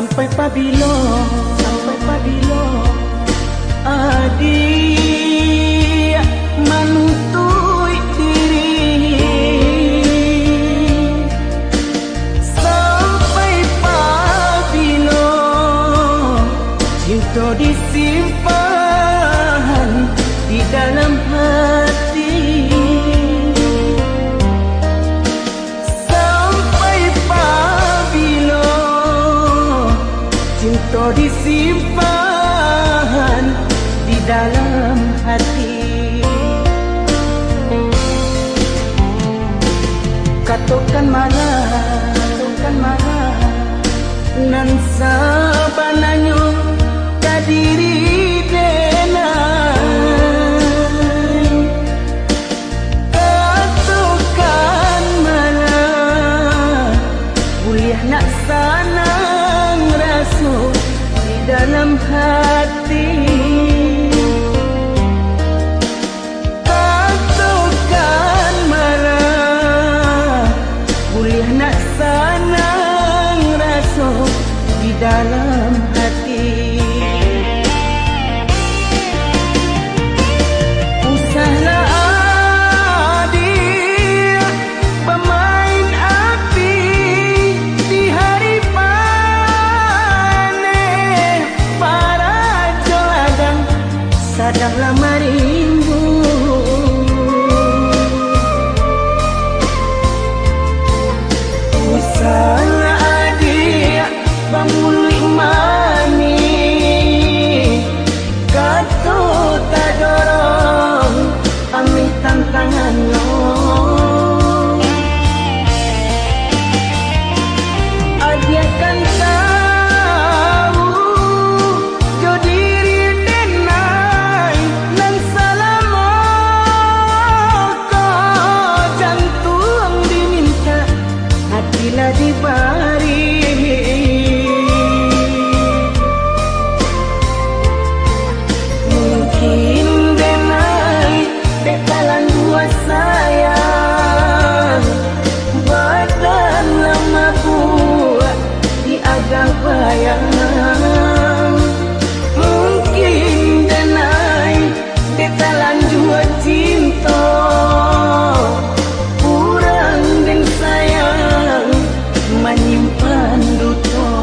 sampai pabilo adik menuntut diri, sampai pabilo cinta disimpan di dalam hati, sampai pabilo cinta disimpan di dalam hati. Katakan marah nan sabananyo kadiri denai. Katakan marah kuliah nak sanang rasa di dalam hati. Katakan marah kuliah nak sanang rasa di dalam hati. Usahlah adik pemain api di hari panen, para joladang sadanglah marimbu. Usahlah adik pamuli mani, kata tak dorong ambil tantangan lo. Adik kan tahu jo diri denai nan salamo ko jantung diminta hatilah dibari. Mungkin denai bekalan dua sayang badan lama buat di agak bayang. Mungkin denai bekalan dua cinta kurang dan sayang menyimpan duto.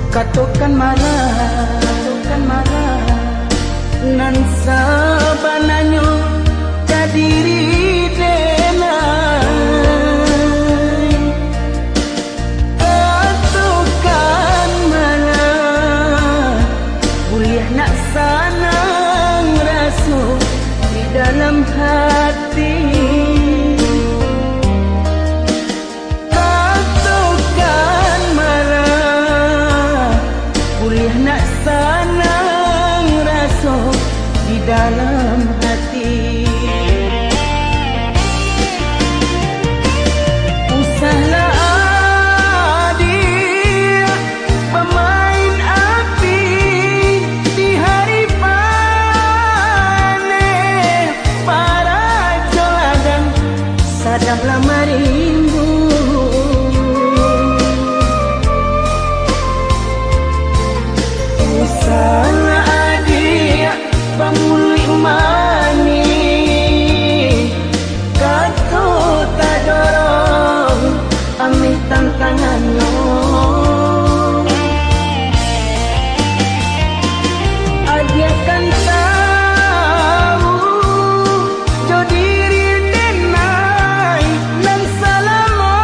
Katakan marah nan sabananyo kadiri denai. Katakan marah kuliah nak sanang rasa di dalam hati. Katakan marah kuliah nak sanang rasa di dalam hati. Usahlah adik pemain api di hari panen, para joladang sadanglah marimbu. Usahlah adik pamuli mani, kata tak dorong ambil tantangan lo. Adik kan tahu jo diri denai nan salamo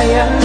sayang